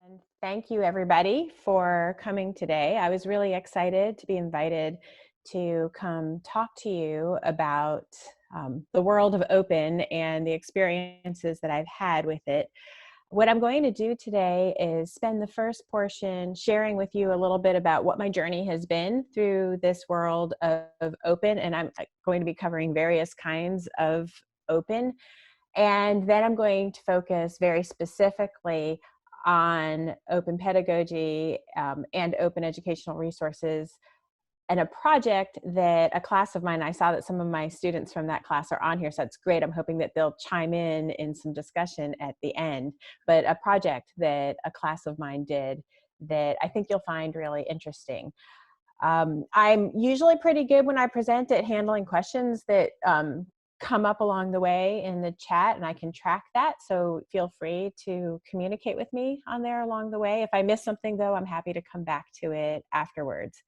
And thank you, everybody, for coming today. I was really excited to be invited to come talk to you about the world of open and the experiences that I've had with it. What I'm going to do today is spend the first portion sharing with you a little bit about what my journey has been through this world of open, and I'm going to be covering various kinds of open. And then I'm going to focus very specifically on open pedagogy and open educational resources, and a project that a class of mine, I saw that some of my students from that class are on here, so it's great. I'm hoping that they'll chime in some discussion at the end, but a project that a class of mine did that I think you'll find really interesting. I'm usually pretty good when I present at handling questions that come up along the way in the chat, and I can track that. So feel free to communicate with me on there along the way. If I miss something though, I'm happy to come back to it afterwards.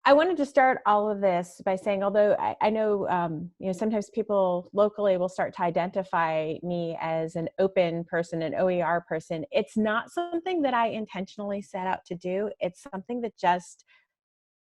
I wanted to start all of this by saying, although I know, sometimes people locally will start to identify me as an open person, an OER person. It's not something that I intentionally set out to do. It's something that just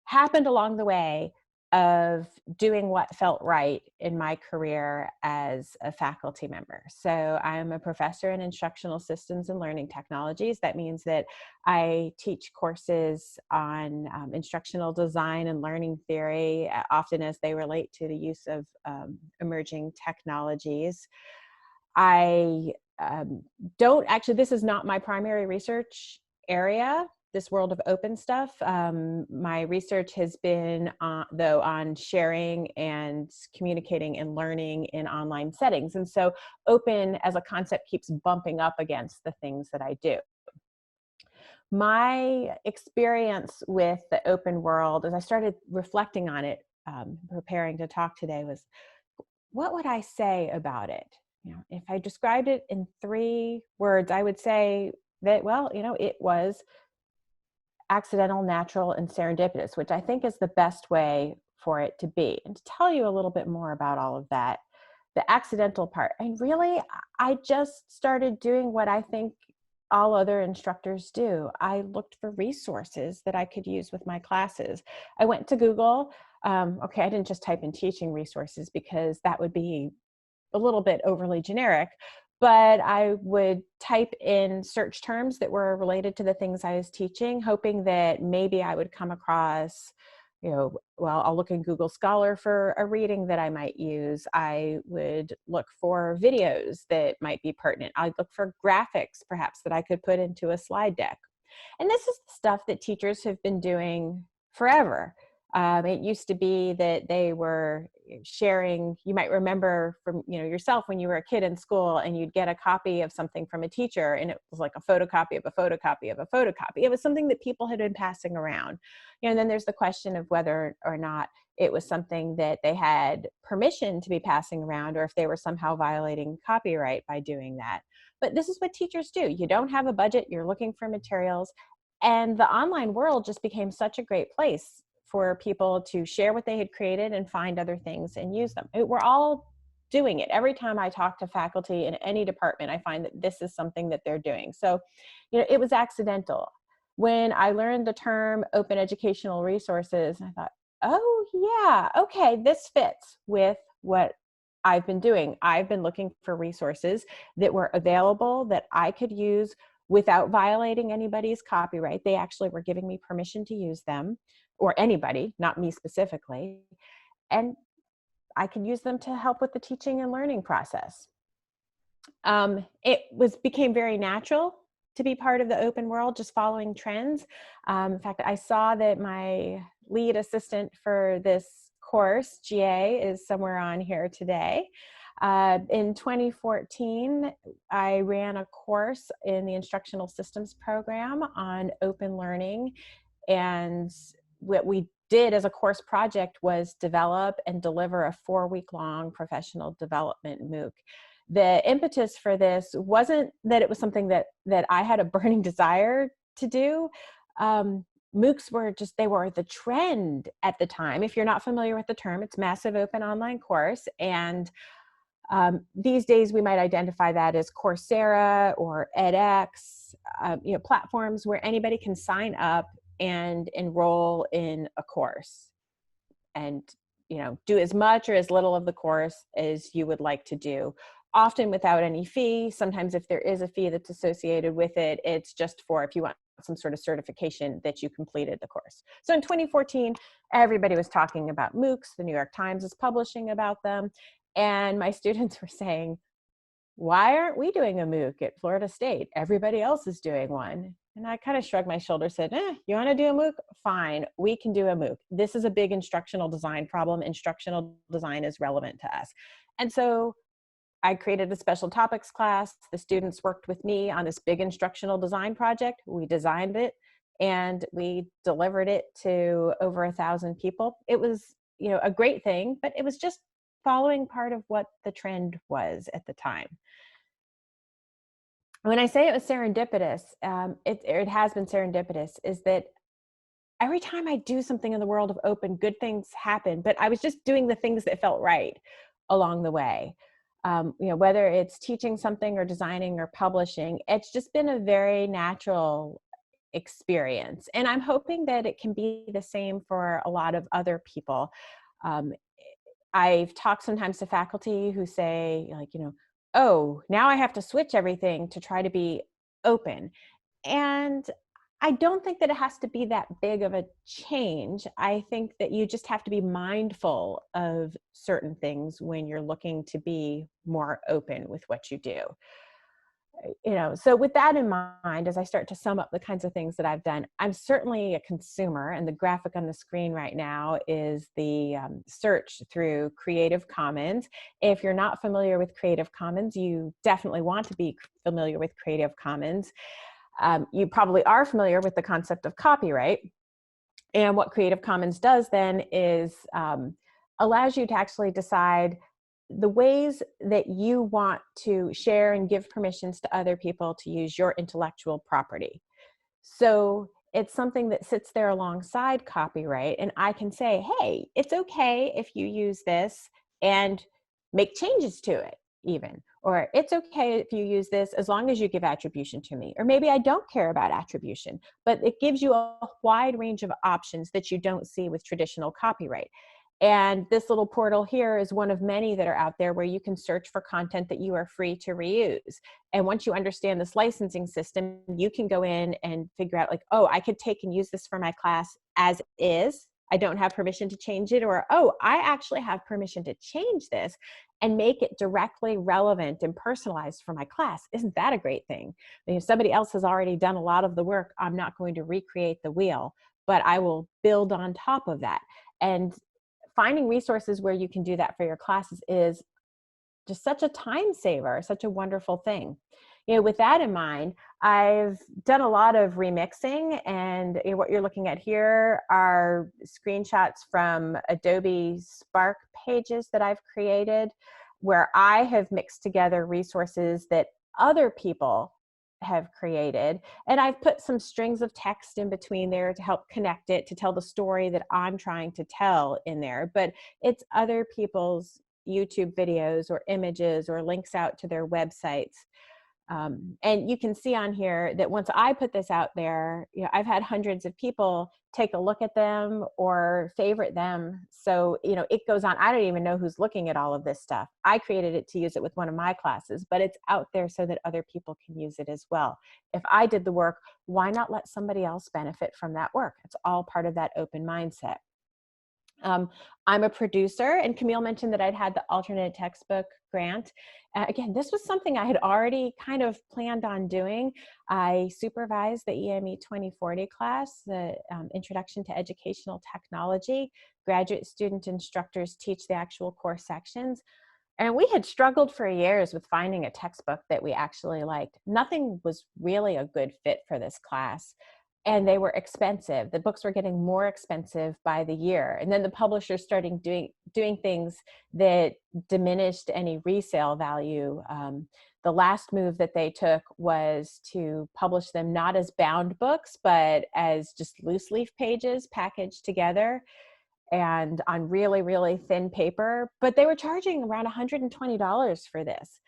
happened along the way of doing what felt right in my career as a faculty member. So I'm a professor in instructional systems and learning technologies. That means that I teach courses on instructional design and learning theory, often as they relate to the use of emerging technologies. I don't actually, this is not my primary research area, this world of open stuff. My research has been though on sharing and communicating and learning in online settings. And so open as a concept keeps bumping up against the things that I do. My experience with the open world, as I started reflecting on it, preparing to talk today, was what would I say about it? If I described it in 3 words, I would say that, well, it was accidental, natural, and serendipitous, which I think is the best way for it to be. And to tell you a little bit more about all of that, the accidental part, and really, I just started doing what I think all other instructors do. I looked for resources that I could use with my classes. I went to Google. Okay, I didn't just type in teaching resources because that would be a little bit overly generic, but I would type in search terms that were related to the things I was teaching, hoping that maybe I would come across, well, I'll look in Google Scholar for a reading that I might use. I would look for videos that might be pertinent. I'd look for graphics, perhaps, that I could put into a slide deck. And this is the stuff that teachers have been doing forever. It used to be that they were sharing, you might remember from yourself when you were a kid in school and you'd get a copy of something from a teacher and it was like a photocopy of a photocopy of a photocopy. It was something that people had been passing around. And then there's the question of whether or not it was something that they had permission to be passing around, or if they were somehow violating copyright by doing that. But this is what teachers do. You don't have a budget, you're looking for materials, and the online world just became such a great place for people to share what they had created and find other things and use them. We're all doing it. Every time I talk to faculty in any department, I find that this is something that they're doing. So, it was accidental. When I learned the term open educational resources, I thought, oh yeah, okay, this fits with what I've been doing. I've been looking for resources that were available that I could use without violating anybody's copyright. They actually were giving me permission to use them, or anybody, not me specifically, and I could use them to help with the teaching and learning process. It became very natural to be part of the open world, just following trends. In fact, I saw that my lead assistant for this course, GA, is somewhere on here today. In 2014, I ran a course in the Instructional Systems program on open learning, and what we did as a course project was develop and deliver a 4-week-long professional development MOOC. The impetus for this wasn't that it was something that I had a burning desire to do. MOOCs were they were the trend at the time. If you're not familiar with the term, it's massive open online course. And These days, we might identify that as Coursera or edX, platforms where anybody can sign up and enroll in a course and do as much or as little of the course as you would like to do, often without any fee. Sometimes if there is a fee that's associated with it, it's just for if you want some sort of certification that you completed the course. So in 2014, everybody was talking about MOOCs. The New York Times is publishing about them. And my students were saying, why aren't we doing a MOOC at Florida State? Everybody else is doing one. And I kind of shrugged my shoulders, said, you want to do a MOOC? Fine, we can do a MOOC. This is a big instructional design problem. Instructional design is relevant to us. And so I created a special topics class. The students worked with me on this big instructional design project. We designed it and we delivered it to over 1,000 people. It was, a great thing, but it was just following part of what the trend was at the time. When I say it was serendipitous, it has been serendipitous, is that every time I do something in the world of open, good things happen, but I was just doing the things that felt right along the way. Whether it's teaching something or designing or publishing, it's just been a very natural experience. And I'm hoping that it can be the same for a lot of other people. I've talked sometimes to faculty who say, oh, now I have to switch everything to try to be open. And I don't think that it has to be that big of a change. I think that you just have to be mindful of certain things when you're looking to be more open with what you do. So with that in mind, as I start to sum up the kinds of things that I've done, I'm certainly a consumer, and the graphic on the screen right now is the search through Creative Commons. If you're not familiar with Creative Commons, you definitely want to be familiar with Creative Commons. You probably are familiar with the concept of copyright. And what Creative Commons does then is allows you to actually decide the ways that you want to share and give permissions to other people to use your intellectual property. So it's something that sits there alongside copyright, and I can say, hey, it's okay if you use this and make changes to it even, or it's okay if you use this as long as you give attribution to me, or maybe I don't care about attribution, but it gives you a wide range of options that you don't see with traditional copyright. And this little portal here is one of many that are out there where you can search for content that you are free to reuse. And once you understand this licensing system, you can go in and figure out oh, I could take and use this for my class as is. I don't have permission to change it, or, oh, I actually have permission to change this and make it directly relevant and personalized for my class. Isn't that a great thing? I mean, if somebody else has already done a lot of the work, I'm not going to recreate the wheel, but I will build on top of that. And finding resources where you can do that for your classes is just such a time saver, such a wonderful thing. With that in mind, I've done a lot of remixing, and what you're looking at here are screenshots from Adobe Spark pages that I've created, where I have mixed together resources that other people have created, and I've put some strings of text in between there to help connect it, to tell the story that I'm trying to tell in there. But it's other people's YouTube videos or images or links out to their websites. And you can see on here that once I put this out there, I've had hundreds of people take a look at them or favorite them. So, it goes on. I don't even know who's looking at all of this stuff. I created it to use it with one of my classes, but it's out there so that other people can use it as well. If I did the work, why not let somebody else benefit from that work? It's all part of that open mindset. I'm a producer, and Camille mentioned that I'd had the alternate textbook grant. Again, this was something I had already kind of planned on doing. I supervised the EME 2040 class, the Introduction to Educational Technology. Graduate student instructors teach the actual course sections. And we had struggled for years with finding a textbook that we actually liked. Nothing was really a good fit for this class. And they were expensive. The books were getting more expensive by the year. And then the publishers started doing things that diminished any resale value. The last move that they took was to publish them not as bound books, but as just loose leaf pages packaged together. and on really, really thin paper, but they were charging around $120 for this.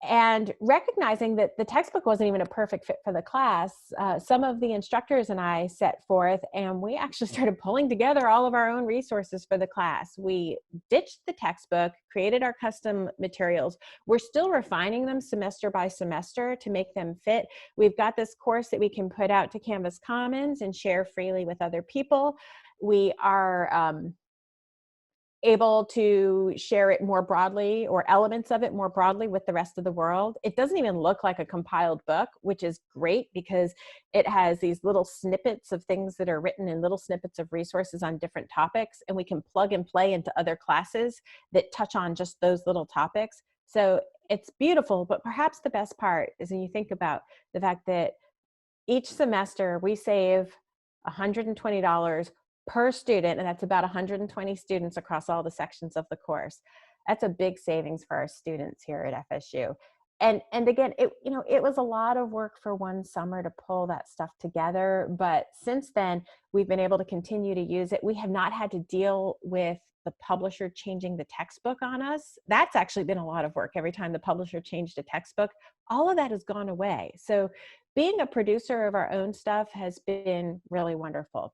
And recognizing that the textbook wasn't even a perfect fit for the class, some of the instructors and I set forth, and we actually started pulling together all of our own resources for the class. We ditched the textbook, created our custom materials. We're still refining them semester by semester to make them fit. We've got this course that we can put out to Canvas Commons and share freely with other people. We are able to share it more broadly, or elements of it more broadly, with the rest of the world. It doesn't even look like a compiled book, which is great because it has these little snippets of things that are written in little snippets of resources on different topics, and we can plug and play into other classes that touch on just those little topics. So it's beautiful, but perhaps the best part is when you think about the fact that each semester we save $120 per student, and that's about 120 students across all the sections of the course. That's a big savings for our students here at FSU. And again, it was a lot of work for one summer to pull that stuff together, but since then we've been able to continue to use it. We have not had to deal with the publisher changing the textbook on us. That's actually been a lot of work. Every time the publisher changed a textbook, all of that has gone away. So being a producer of our own stuff has been really wonderful.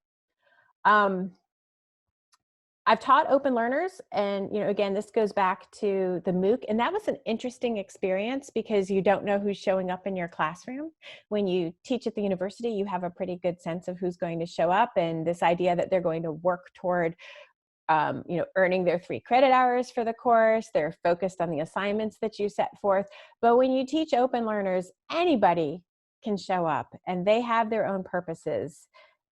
I've taught open learners, and again, this goes back to the MOOC, and that was an interesting experience because you don't know who's showing up in your classroom. When you teach at the university, you have a pretty good sense of who's going to show up, and this idea that they're going to work toward earning their 3 credit hours for the course. They're focused on the assignments that you set forth. But when you teach open learners, anybody can show up, and they have their own purposes.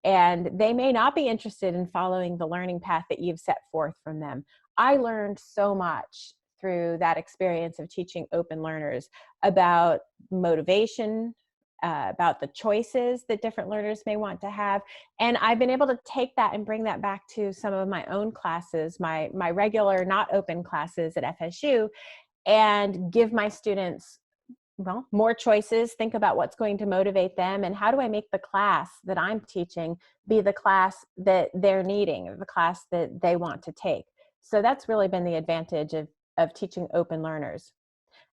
And they may not be interested in following the learning path that you've set forth from them. I learned so much through that experience of teaching open learners about motivation, about the choices that different learners may want to have. And I've been able to take that and bring that back to some of my own classes, my regular not open classes at FSU, and give my students more choices, think about what's going to motivate them, and how do I make the class that I'm teaching be the class that they're needing, or the class that they want to take. So that's really been the advantage of teaching open learners.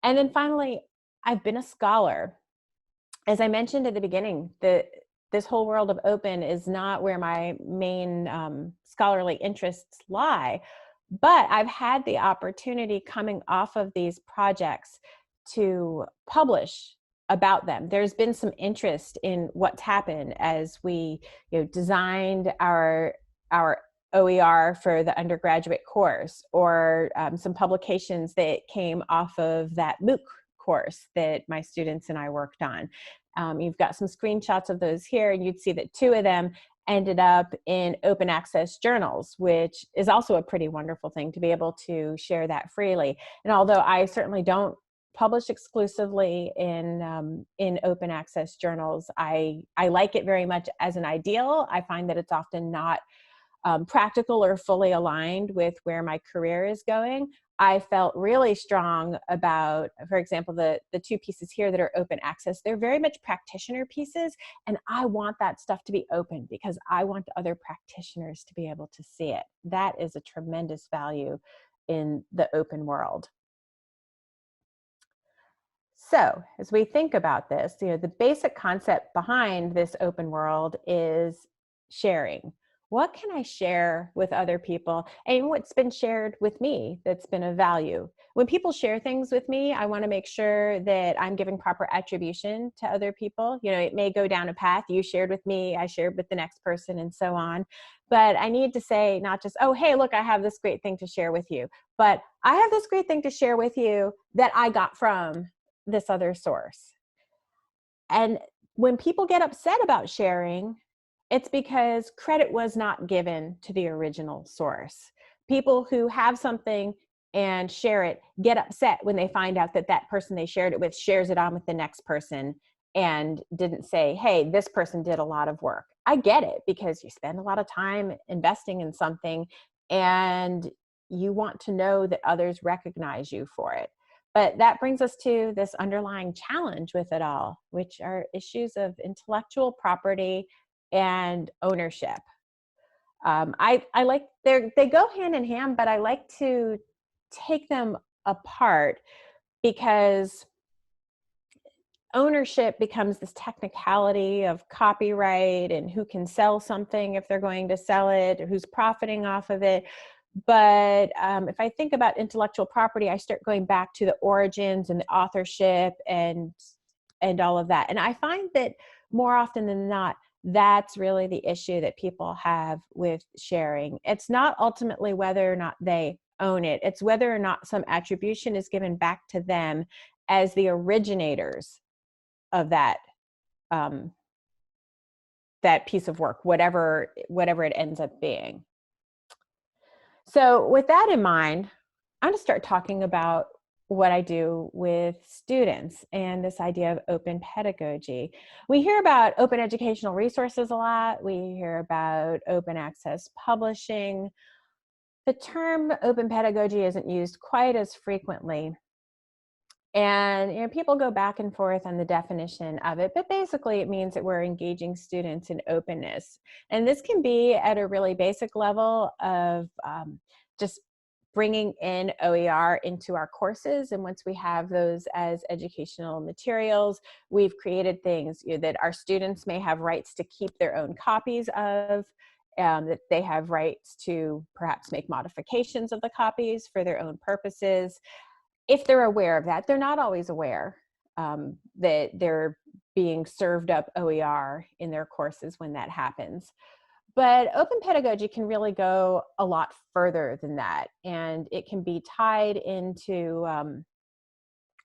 And then finally, I've been a scholar. As I mentioned at the beginning, this whole world of open is not where my main scholarly interests lie, but I've had the opportunity coming off of these projects to publish about them. There's been some interest in what's happened as we designed our OER for the undergraduate course, or some publications that came off of that MOOC course that my students and I worked on. You've got some screenshots of those here, and you'd see that 2 of them ended up in open access journals, which is also a pretty wonderful thing to be able to share that freely. And although I certainly don't publish exclusively in open access journals, I like it very much as an ideal. I find that it's often not practical or fully aligned with where my career is going. I felt really strong about, for example, the 2 pieces here that are open access. They're very much practitioner pieces, and I want that stuff to be open because I want other practitioners to be able to see it. That is a tremendous value in the open world. So as we think about this, the basic concept behind this open world is sharing. What can I share with other people, and what's been shared with me that's been of value? When people share things with me, I want to make sure that I'm giving proper attribution to other people. It may go down a path. You shared with me, I shared with the next person, and so on. But I need to say not just, oh, hey, look, I have this great thing to share with you, but I have this great thing to share with you that I got from this other source. And when people get upset about sharing, it's because credit was not given to the original source. People who have something and share it get upset when they find out that that person they shared it with shares it on with the next person and didn't say, hey, this person did a lot of work. I get it, because you spend a lot of time investing in something and you want to know that others recognize you for it. But that brings us to this underlying challenge with it all, which are issues of intellectual property and ownership. I like, they go hand in hand, but I like to take them apart because ownership becomes this technicality of copyright and who can sell something if they're going to sell it, or who's profiting off of it. But if I think about intellectual property, I start going back to the origins and the authorship and all of that. And I find that more often than not, that's really the issue that people have with sharing. It's not ultimately whether or not they own it. It's whether or not some attribution is given back to them as the originators of that that piece of work, whatever it ends up being. So with that in mind, I'm going to start talking about what I do with students and this idea of open pedagogy. We hear about open educational resources a lot. We hear about open access publishing. The term open pedagogy isn't used quite as frequently. And people go back and forth on the definition of it, but basically it means that we're engaging students in openness. And this can be at a really basic level of just bringing in OER into our courses. And once we have those as educational materials, we've created things that our students may have rights to keep their own copies of, that they have rights to perhaps make modifications of the copies for their own purposes. If they're aware of that, they're not always aware that they're being served up OER in their courses when that happens. But open pedagogy can really go a lot further than that, and it can be tied into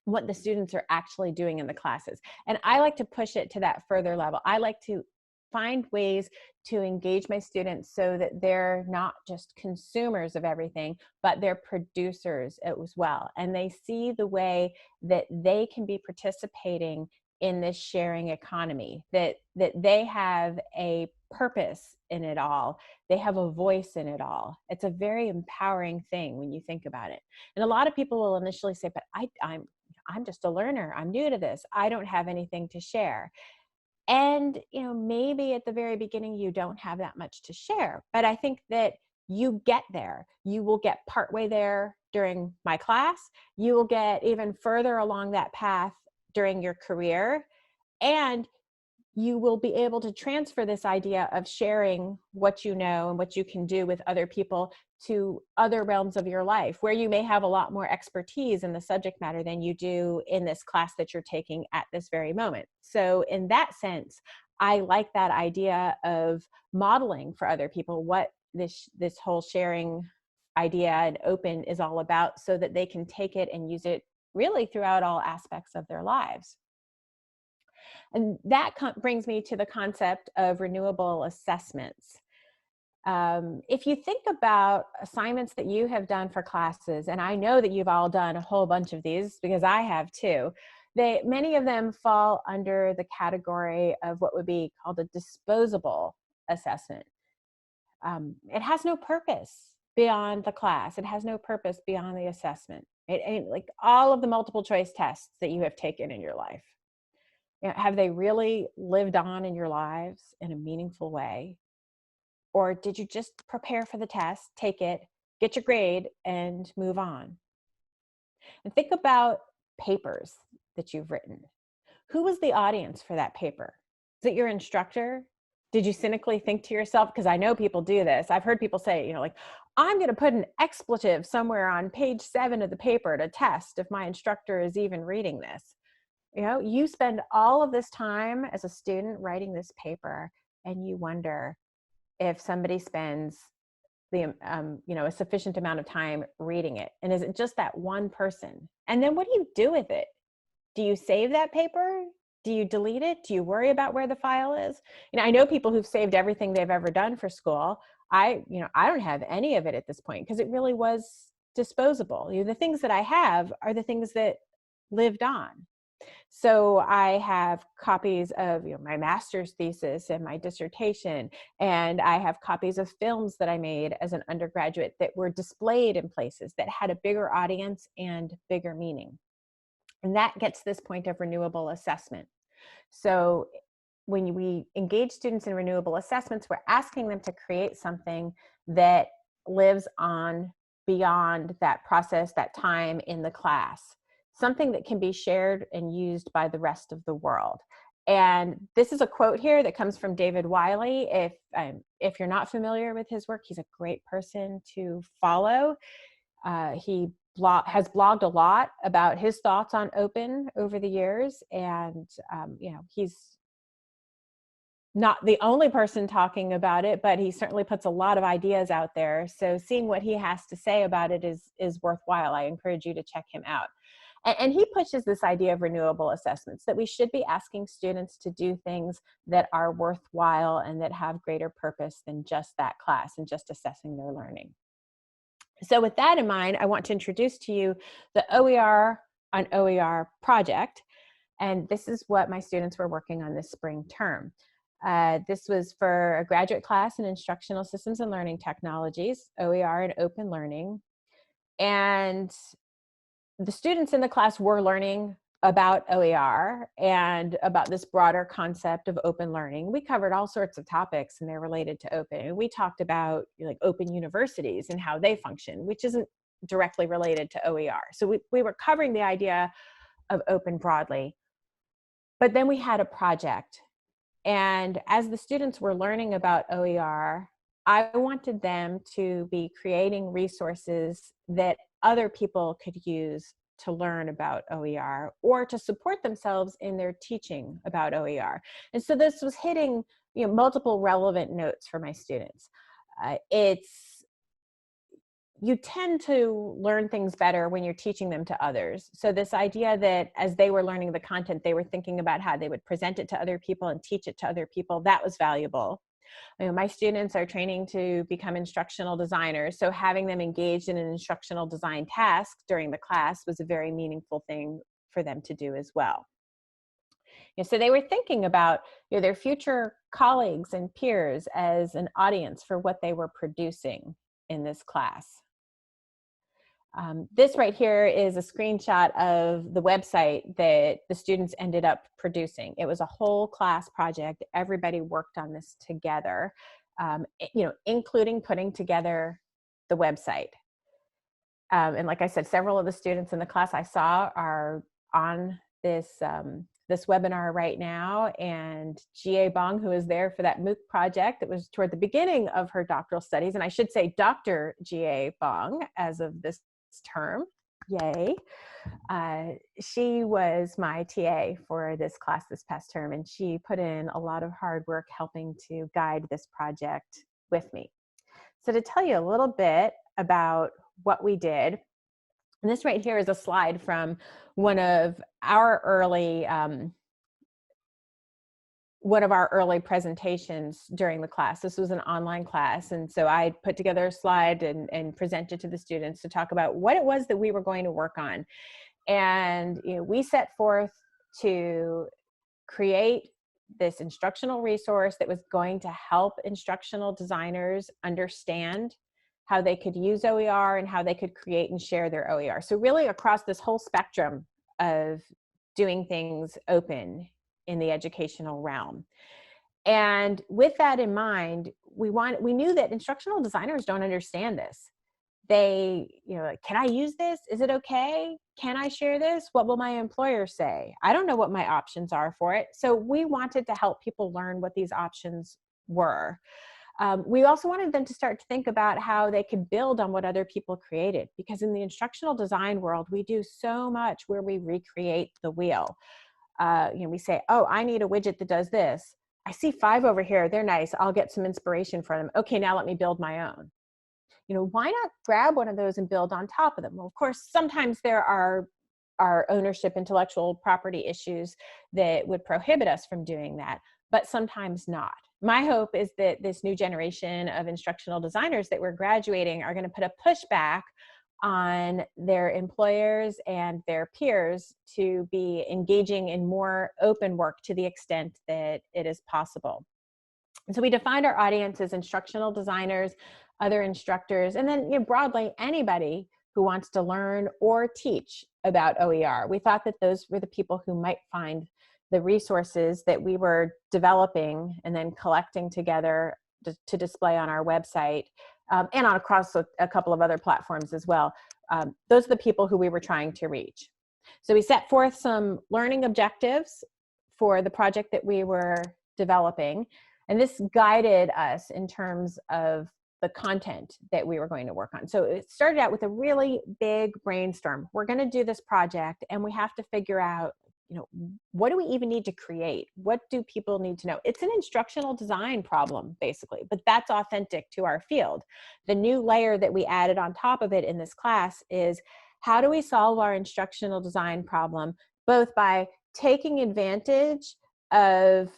what the students are actually doing in the classes. And I like to push it to that further level. I like to find ways to engage my students so that they're not just consumers of everything, but they're producers as well. And they see the way that they can be participating in this sharing economy, that they have a purpose in it all. They have a voice in it all. It's a very empowering thing when you think about it. And a lot of people will initially say, but I'm just a learner. I'm new to this. I don't have anything to share. And, maybe at the very beginning, you don't have that much to share, but I think that you get there. You will get partway there during my class. You will get even further along that path during your career. And you will be able to transfer this idea of sharing what you know and what you can do with other people to other realms of your life, where you may have a lot more expertise in the subject matter than you do in this class that you're taking at this very moment. So in that sense, I like that idea of modeling for other people what this whole sharing idea and open is all about, so that they can take it and use it really throughout all aspects of their lives. And that brings me to the concept of renewable assessments. If you think about assignments that you have done for classes, and I know that you've all done a whole bunch of these because I have too, many of them fall under the category of what would be called a disposable assessment. It has no purpose beyond the class. It has no purpose beyond the assessment. It ain't like all of the multiple choice tests that you have taken in your life. Have they really lived on in your lives in a meaningful way? Or did you just prepare for the test, take it, get your grade, and move on? And think about papers that you've written. Who was the audience for that paper? Is it your instructor? Did you cynically think to yourself, because I know people do this, I've heard people say, I'm going to put an expletive somewhere on page 7 of the paper to test if my instructor is even reading this. You spend all of this time as a student writing this paper, and you wonder if somebody spends a sufficient amount of time reading it. And is it just that one person? And then what do you do with it? Do you save that paper? Do you delete it? Do you worry about where the file is? I know people who've saved everything they've ever done for school. I don't have any of it at this point because it really was disposable. The things that I have are the things that lived on. So I have copies of my master's thesis and my dissertation, and I have copies of films that I made as an undergraduate that were displayed in places that had a bigger audience and bigger meaning. And that gets to this point of renewable assessment. So when we engage students in renewable assessments, we're asking them to create something that lives on beyond that process, that time in the class, something that can be shared and used by the rest of the world. And this is a quote here that comes from David Wiley. If you're not familiar with his work, he's a great person to follow. He has blogged a lot about his thoughts on open over the years, and he's not the only person talking about it, but he certainly puts a lot of ideas out there. So seeing what he has to say about it is worthwhile. I encourage you to check him out. And he pushes this idea of renewable assessments, that we should be asking students to do things that are worthwhile and that have greater purpose than just that class and just assessing their learning. So with that in mind, I want to introduce to you the OER on OER project. And this is what my students were working on this spring term. This was for a graduate class in Instructional Systems and Learning Technologies, OER and Open Learning. And the students in the class were learning about OER and about this broader concept of open learning. We covered all sorts of topics and they're related to open. And we talked about like open universities and how they function, which isn't directly related to OER. So we were covering the idea of open broadly. But then we had a project. And as the students were learning about OER, I wanted them to be creating resources that other people could use to learn about OER or to support themselves in their teaching about OER. And so this was hitting multiple relevant notes for my students. You tend to learn things better when you're teaching them to others. So this idea that as they were learning the content, they were thinking about how they would present it to other people and teach it to other people, that was valuable. My students are training to become instructional designers, so having them engaged in an instructional design task during the class was a very meaningful thing for them to do as well. So they were thinking about their future colleagues and peers as an audience for what they were producing in this class. This right here is a screenshot of the website that the students ended up producing. It was a whole class project. Everybody worked on this together, including putting together the website. And like I said, several of the students in the class I saw are on this webinar right now, and G.A. Bong, who is there for that MOOC project that was toward the beginning of her doctoral studies, and I should say Dr. G.A. Bong as of this term, yay. She was my TA for this class this past term, and she put in a lot of hard work helping to guide this project with me. So to tell you a little bit about what we did, and this right here is a slide from one of our early presentations during the class. This was an online class, and so I put together a slide and presented to the students to talk about what it was that we were going to work on. And we set forth to create this instructional resource that was going to help instructional designers understand how they could use OER and how they could create and share their OER. So really across this whole spectrum of doing things open in the educational realm. And with that in mind, we knew that instructional designers don't understand this. They, can I use this? Is it okay? Can I share this? What will my employer say? I don't know what my options are for it. So we wanted to help people learn what these options were. We also wanted them to start to think about how they could build on what other people created, because in the instructional design world, we do so much where we recreate the wheel. We say, oh, I need a widget that does this. I see 5 over here. They're nice. I'll get some inspiration from them. Okay, now let me build my own. Why not grab one of those and build on top of them? Well, of course, sometimes there are ownership, intellectual property issues that would prohibit us from doing that, but sometimes not. My hope is that this new generation of instructional designers that we're graduating are going to put a pushback on their employers and their peers to be engaging in more open work to the extent that it is possible. And so we defined our audience as instructional designers, other instructors, and then broadly anybody who wants to learn or teach about OER. We thought that those were the people who might find the resources that we were developing and then collecting together to display on our website, and on across a couple of other platforms as well. Those are the people who we were trying to reach. So we set forth some learning objectives for the project that we were developing, and this guided us in terms of the content that we were going to work on. So it started out with a really big brainstorm. We're going to do this project, and we have to figure out, what do we even need to create? What do people need to know? It's an instructional design problem, basically, but that's authentic to our field. The new layer that we added on top of it in this class is, how do we solve our instructional design problem, both by taking advantage of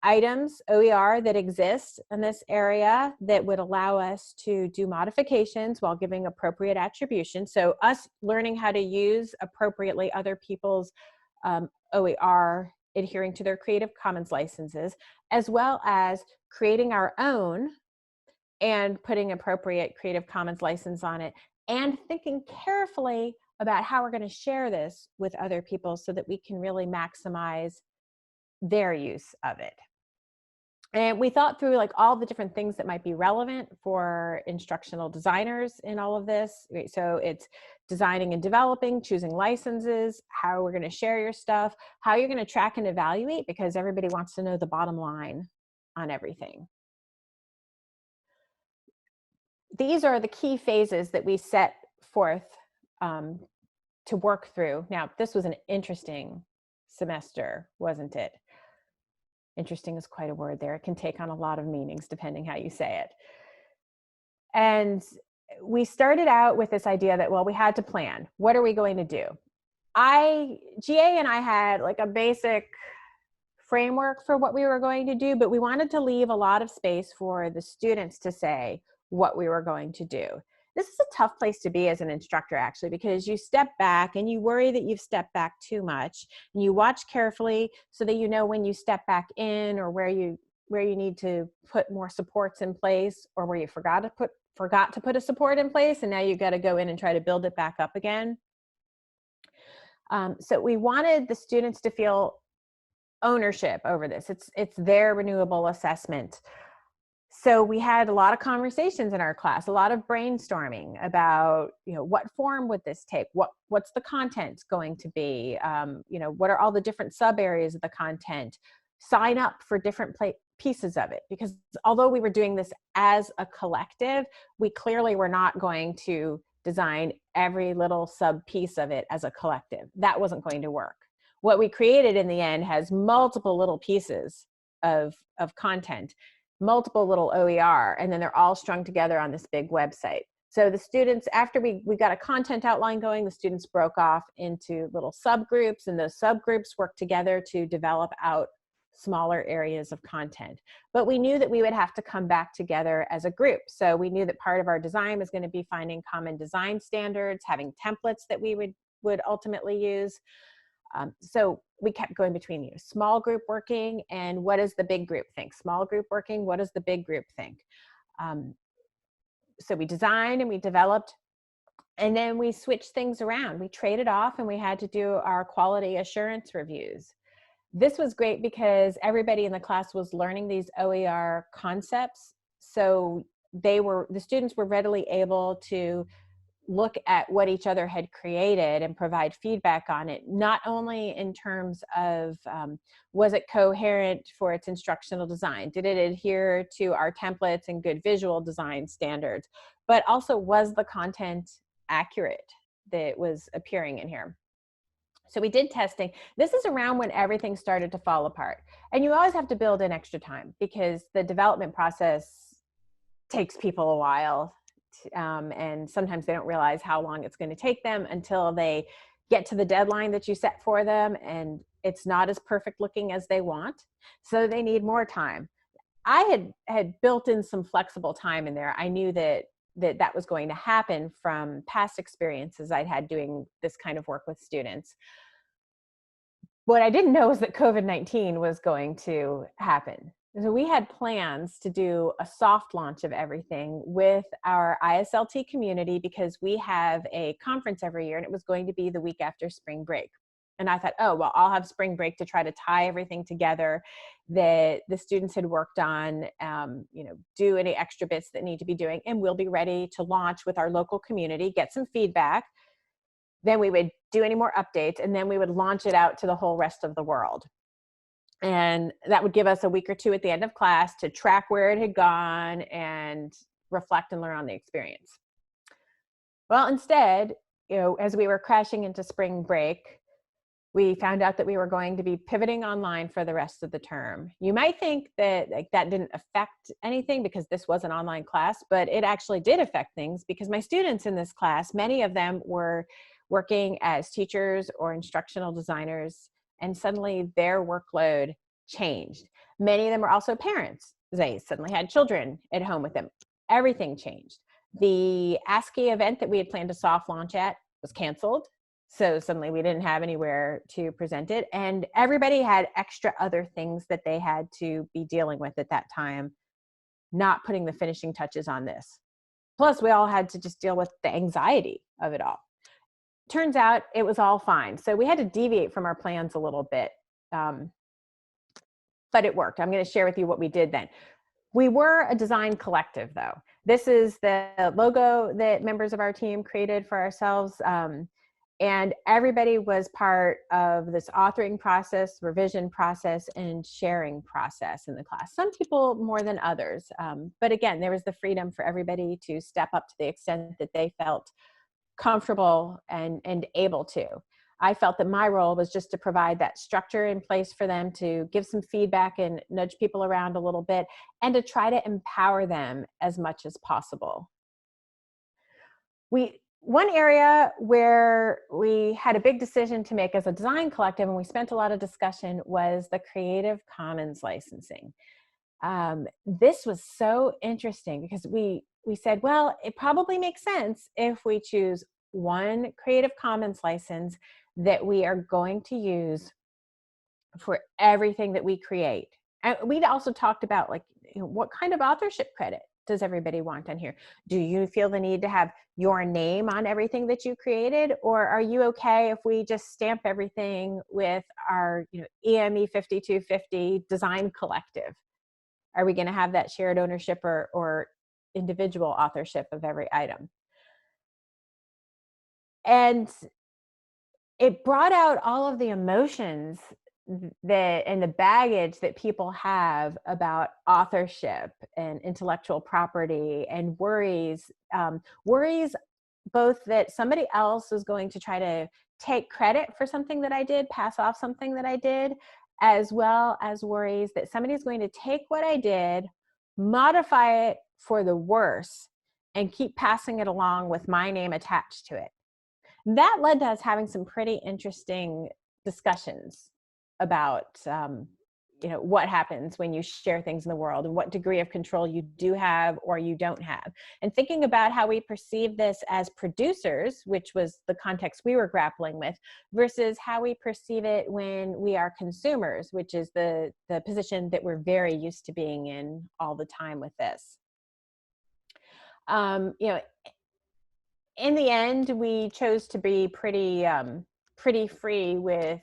items, OER, that exist in this area that would allow us to do modifications while giving appropriate attribution. So us learning how to use appropriately other people's OER, adhering to their Creative Commons licenses, as well as creating our own and putting appropriate Creative Commons license on it, and thinking carefully about how we're going to share this with other people so that we can really maximize their use of it. And we thought through like all the different things that might be relevant for instructional designers in all of this. So it's designing and developing, choosing licenses, how we're going to share your stuff, how you're going to track and evaluate, because everybody wants to know the bottom line on everything. These are the key phases that we set forth to work through. Now, this was an interesting semester, wasn't it? Interesting is quite a word there. It can take on a lot of meanings depending how you say it. And we started out with this idea that, well, we had to plan. What are we going to do? GA and I had like a basic framework for what we were going to do, but we wanted to leave a lot of space for the students to say what we were going to do. This is a tough place to be as an instructor, actually, because you step back and you worry that you've stepped back too much, and you watch carefully so that you know when you step back in, or where you need to put more supports in place, or where you forgot to put a support in place, and now you got to go in and try to build it back up again. So we wanted the students to feel ownership over this. It's their renewable assessment. So we had a lot of conversations in our class, a lot of brainstorming about, what form would this take? What's the content going to be? What are all the different sub areas of the content? Sign up for different pieces of it, because although we were doing this as a collective, we clearly were not going to design every little sub piece of it as a collective. That wasn't going to work. What we created in the end has multiple little pieces of content, multiple little OER, and then they're all strung together on this big website. So the students, after we got a content outline going, the students broke off into little subgroups, and those subgroups worked together to develop out smaller areas of content. But we knew that we would have to come back together as a group. So we knew that part of our design was going to be finding common design standards, having templates that we would ultimately use. So we kept going between small group working and what does the big group think? Small group working, what does the big group think? So we designed and we developed, and then we switched things around. We traded off, and we had to do our quality assurance reviews. This was great because everybody in the class was learning these OER concepts. So the students were readily able to look at what each other had created and provide feedback on it, not only in terms of was it coherent for its instructional design, did it adhere to our templates and good visual design standards, but also was the content accurate that was appearing in here. So we did testing. This is around when everything started to fall apart, and you always have to build in extra time because the development process takes people a while. And sometimes they don't realize how long it's going to take them until they get to the deadline that you set for them, and it's not as perfect looking as they want. So they need more time. I had built in some flexible time in there. I knew that was going to happen from past experiences I'd had doing this kind of work with students. What I didn't know was that COVID-19 was going to happen. So we had plans to do a soft launch of everything with our ISLT community, because we have a conference every year, and it was going to be the week after spring break. And I thought, oh, well, I'll have spring break to try to tie everything together that the students had worked on, do any extra bits that need to be doing, and we'll be ready to launch with our local community, get some feedback. Then we would do any more updates, and then we would launch it out to the whole rest of the world. And that would give us a week or two at the end of class to track where it had gone and reflect and learn on the experience. Well, instead, as we were crashing into spring break, we found out that we were going to be pivoting online for the rest of the term. You might think that that didn't affect anything because this was an online class, but it actually did affect things because my students in this class, many of them were working as teachers or instructional designers, and suddenly their workload changed. Many of them were also parents. They suddenly had children at home with them. Everything changed. The ASCII event that we had planned to soft launch at was canceled. So suddenly we didn't have anywhere to present it. And everybody had extra other things that they had to be dealing with at that time, not putting the finishing touches on this. Plus, we all had to just deal with the anxiety of it all. Turns out it was all fine. So we had to deviate from our plans a little bit, but it worked. I'm going to share with you what we did then. We were a design collective, though. This is the logo that members of our team created for ourselves. And everybody was part of this authoring process, revision process, and sharing process in the class. Some people more than others. But again, there was the freedom for everybody to step up to the extent that they felt comfortable and able to. I felt that my role was just to provide that structure in place for them to give some feedback and nudge people around a little bit and to try to empower them as much as possible. One area where we had a big decision to make as a design collective, and we spent a lot of discussion, was the Creative Commons licensing. This was so interesting because we said, well, it probably makes sense if we choose one Creative Commons license that we are going to use for everything that we create. And we also talked about what kind of authorship credit does everybody want on here? Do you feel the need to have your name on everything that you created? Or are you okay if we just stamp everything with our EME 5250 design collective? Are we going to have that shared ownership or individual authorship of every item? And it brought out all of the emotions and the baggage that people have about authorship and intellectual property, and worries both that somebody else is going to try to take credit for something that I did, pass off something that I did, as well as worries that somebody is going to take what I did, modify it for the worse, and keep passing it along with my name attached to it. That led to us having some pretty interesting discussions about what happens when you share things in the world and what degree of control you do have or you don't have. And thinking about how we perceive this as producers, which was the context we were grappling with, versus how we perceive it when we are consumers, which is the position that we're very used to being in all the time with this. In the end, we chose to be pretty free with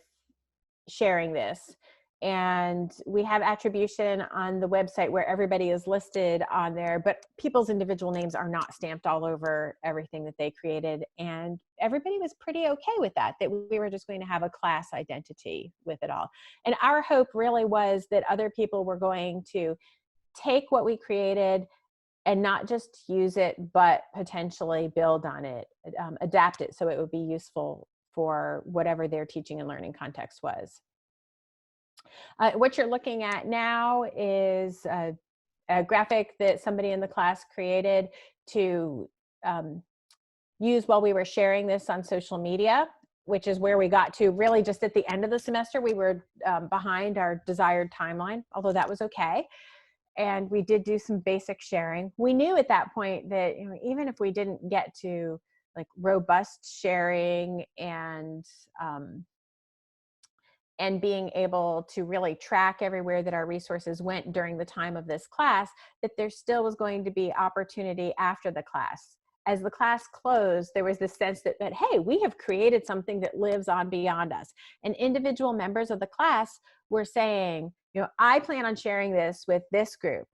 sharing this. And we have attribution on the website where everybody is listed on there, but people's individual names are not stamped all over everything that they created. And everybody was pretty okay with that we were just going to have a class identity with it all. And our hope really was that other people were going to take what we created and not just use it, but potentially build on it, adapt it so it would be useful for whatever their teaching and learning context was. What you're looking at now is a graphic that somebody in the class created to use while we were sharing this on social media, which is where we got to really just at the end of the semester. We were behind our desired timeline, although that was okay. And we did do some basic sharing. We knew at that point that even if we didn't get to robust sharing and being able to really track everywhere that our resources went during the time of this class, that there still was going to be opportunity after the class as the class closed, there was this sense that, hey, we have created something that lives on beyond us. And individual members of the class were saying, I plan on sharing this with this group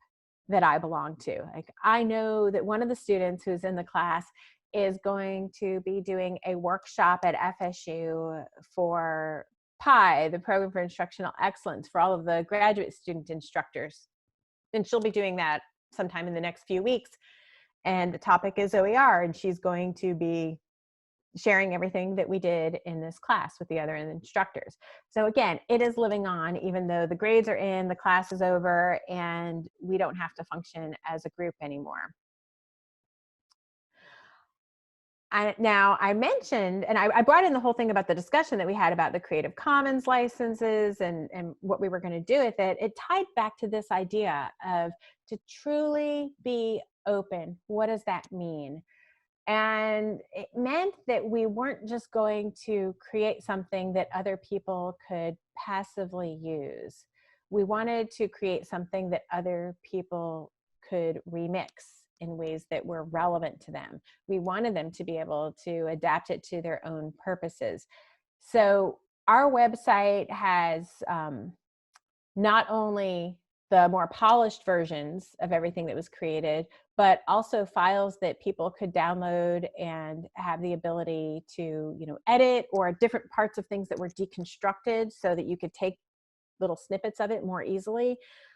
that I belong to. Like, I know that one of the students who's in the class is going to be doing a workshop at FSU for PI, the Program for Instructional Excellence, for all of the graduate student instructors. And she'll be doing that sometime in the next few weeks. And the topic is OER, and she's going to be sharing everything that we did in this class with the other instructors. So again, it is living on, even though the grades are in, the class is over, and we don't have to function as a group anymore. Now, I mentioned, and I brought in the whole thing about the discussion that we had about the Creative Commons licenses and what we were going to do with it. It tied back to this idea of to truly be open. What does that mean? And it meant that we weren't just going to create something that other people could passively use. We wanted to create something that other people could remix in ways that were relevant to them. We wanted them to be able to adapt it to their own purposes. So our website has not only the more polished versions of everything that was created, but also files that people could download and have the ability to, edit, or different parts of things that were deconstructed so that you could take little snippets of it more easily.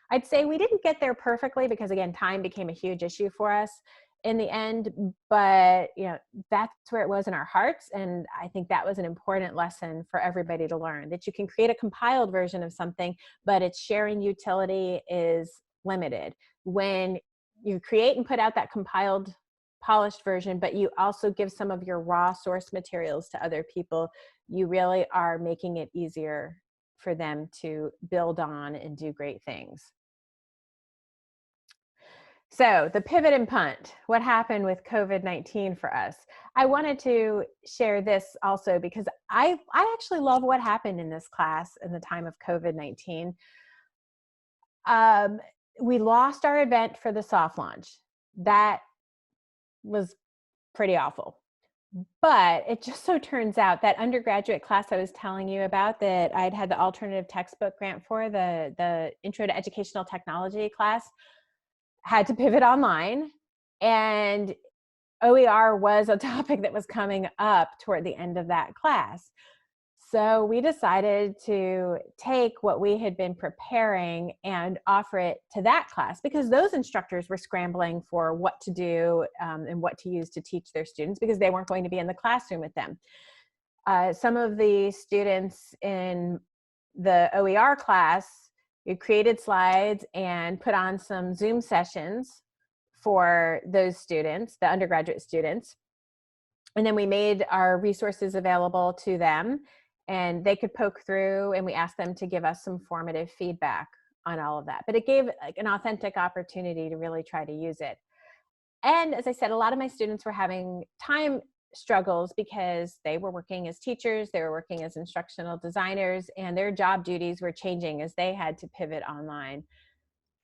I'd say we didn't get there perfectly because, again, time became a huge issue for us in the end, but that's where it was in our hearts. And I think that was an important lesson for everybody to learn, that you can create a compiled version of something, but its sharing utility is limited. When you create and put out that compiled, polished version, but you also give some of your raw source materials to other people, you really are making it easier for them to build on and do great things. So the pivot and punt, what happened with COVID-19 for us? I wanted to share this also because I actually love what happened in this class in the time of COVID-19. We lost our event for the soft launch. That was pretty awful. But it just so turns out that undergraduate class I was telling you about that I'd had the alternative textbook grant for, the Intro to Educational Technology class, had to pivot online, and OER was a topic that was coming up toward the end of that class. So we decided to take what we had been preparing and offer it to that class, because those instructors were scrambling for what to do and what to use to teach their students, because they weren't going to be in the classroom with them. Some of the students in the OER class, we created slides and put on some Zoom sessions for those students, the undergraduate students. And then we made our resources available to them, and they could poke through, and we asked them to give us some formative feedback on all of that. But it gave an authentic opportunity to really try to use it. And as I said, a lot of my students were having time struggles because they were working as teachers, they were working as instructional designers, and their job duties were changing as they had to pivot online.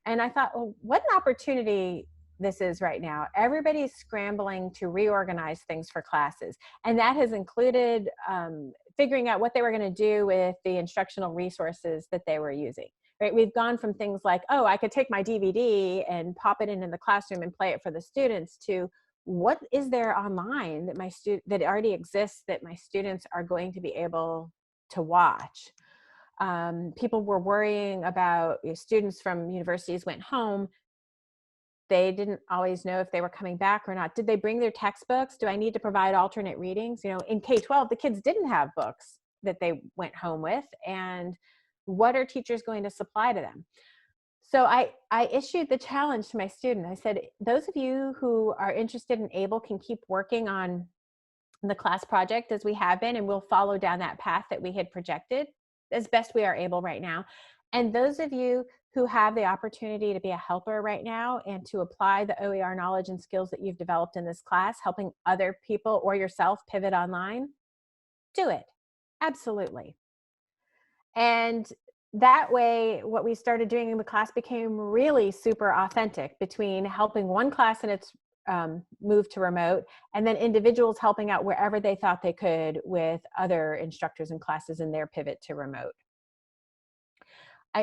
And I thought, well, what an opportunity this is right now. Everybody's scrambling to reorganize things for classes. And that has included figuring out what they were going to do with the instructional resources that they were using. Right? We've gone from things like, oh, I could take my DVD and pop it in the classroom and play it for the students, to what is there online that that already exists that my students are going to be able to watch. People were worrying about, students from universities went home. They didn't always know if they were coming back or not. Did they bring their textbooks? Do I need to provide alternate readings? In K-12, the kids didn't have books that they went home with. And what are teachers going to supply to them? So I issued the challenge to my student. I said, those of you who are interested and able can keep working on the class project as we have been, and we'll follow down that path that we had projected as best we are able right now. And those of you who have the opportunity to be a helper right now and to apply the OER knowledge and skills that you've developed in this class, helping other people or yourself pivot online, do it. Absolutely. And that way, what we started doing in the class became really super authentic, between helping one class in its move to remote, and then individuals helping out wherever they thought they could with other instructors and classes in their pivot to remote.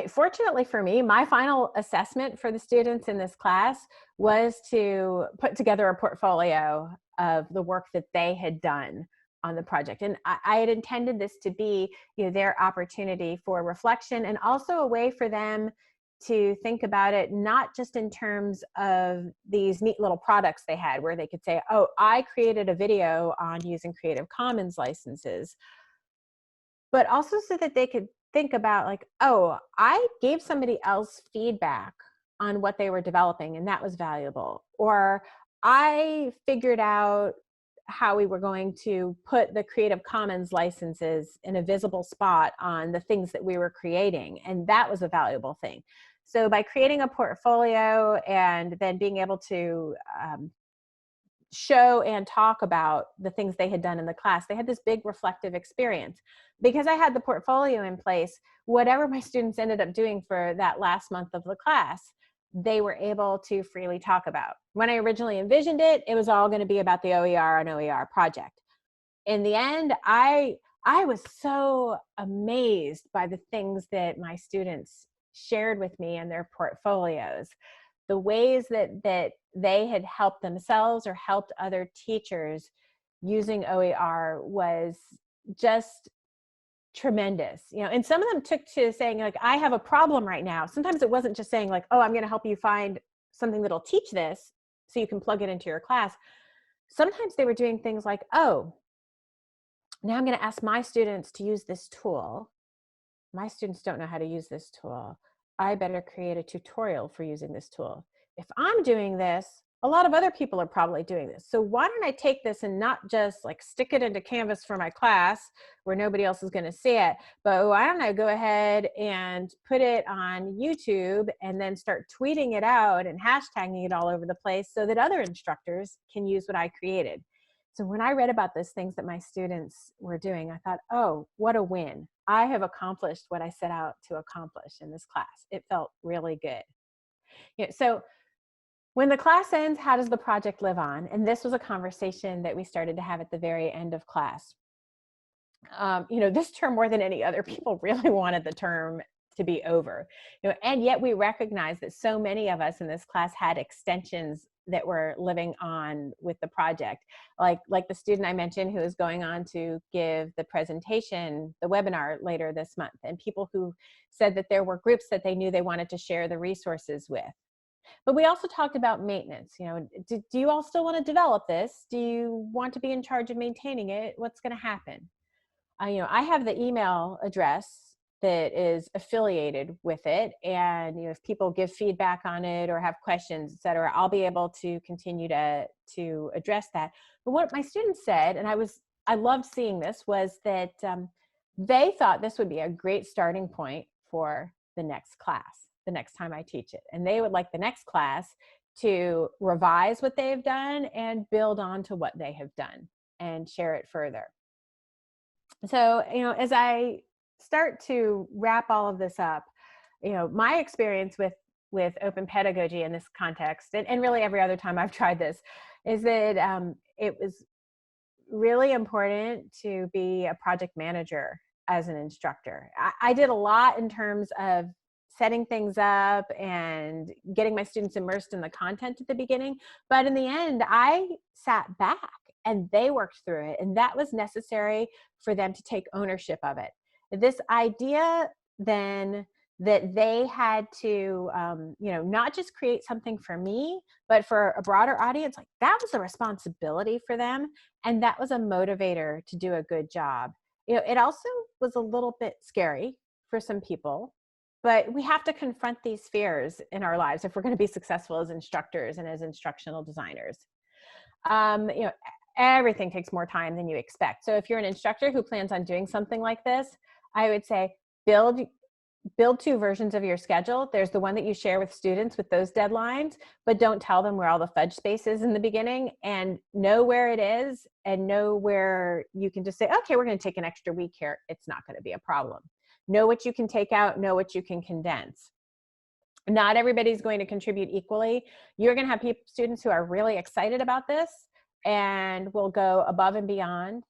Fortunately for me, my final assessment for the students in this class was to put together a portfolio of the work that they had done on the project. And I had intended this to be, their opportunity for reflection, and also a way for them to think about it, not just in terms of these neat little products they had where they could say, oh, I created a video on using Creative Commons licenses, but also so that they could think about, like, oh, I gave somebody else feedback on what they were developing and that was valuable. Or I figured out how we were going to put the Creative Commons licenses in a visible spot on the things that we were creating, and that was a valuable thing. So by creating a portfolio and then being able to show and talk about the things they had done in the class, they had this big reflective experience. Because I had the portfolio in place, whatever my students ended up doing for that last month of the class, they were able to freely talk about. When I originally envisioned it, it was all going to be about the OER and OER project. In the end, I was so amazed by the things that my students shared with me in their portfolios. The ways that they had helped themselves or helped other teachers using OER was just tremendous. And some of them took to saying, like, I have a problem right now. Sometimes it wasn't just saying, like, oh, I'm going to help you find something that'll teach this so you can plug it into your class. Sometimes they were doing things like, oh, now I'm going to ask my students to use this tool. My students don't know how to use this tool. I better create a tutorial for using this tool. If I'm doing this, a lot of other people are probably doing this. So why don't I take this and not just like stick it into Canvas for my class where nobody else is going to see it, but why don't I go ahead and put it on YouTube and then start tweeting it out and hashtagging it all over the place so that other instructors can use what I created. So when I read about those things that my students were doing, I thought, oh, what a win. I have accomplished what I set out to accomplish in this class. It felt really good. So when the class ends, how does the project live on? And this was a conversation that we started to have at the very end of class. This term, more than any other, people really wanted the term to be over. And yet we recognize that so many of us in this class had extensions that were living on with the project. Like the student I mentioned who is going on to give the presentation, the webinar later this month, and people who said that there were groups that they knew they wanted to share the resources with. But we also talked about maintenance. Do you all still want to develop this? Do you want to be in charge of maintaining it? What's going to happen? I have the email address that is affiliated with it. And if people give feedback on it or have questions, et cetera, I'll be able to continue to address that. But what my students said, and I loved seeing this, was that they thought this would be a great starting point for the next class, the next time I teach it. And they would like the next class to revise what they've done and build on to what they have done and share it further. So, as I start to wrap all of this up, my experience with open pedagogy in this context, and really every other time I've tried this, is that it was really important to be a project manager as an instructor. I did a lot in terms of setting things up and getting my students immersed in the content at the beginning, but in the end, I sat back and they worked through it, and that was necessary for them to take ownership of it. This idea then that they had to, not just create something for me, but for a broader audience, like that was a responsibility for them, and that was a motivator to do a good job. It also was a little bit scary for some people, but we have to confront these fears in our lives if we're going to be successful as instructors and as instructional designers. Everything takes more time than you expect. So if you're an instructor who plans on doing something like this, I would say build 2 versions of your schedule. There's the one that you share with students with those deadlines, but don't tell them where all the fudge space is in the beginning, and know where it is and know where you can just say, okay, we're going to take an extra week here. It's not going to be a problem. Know what you can take out, know what you can condense. Not everybody's going to contribute equally. You're going to have students who are really excited about this and will go above and beyond.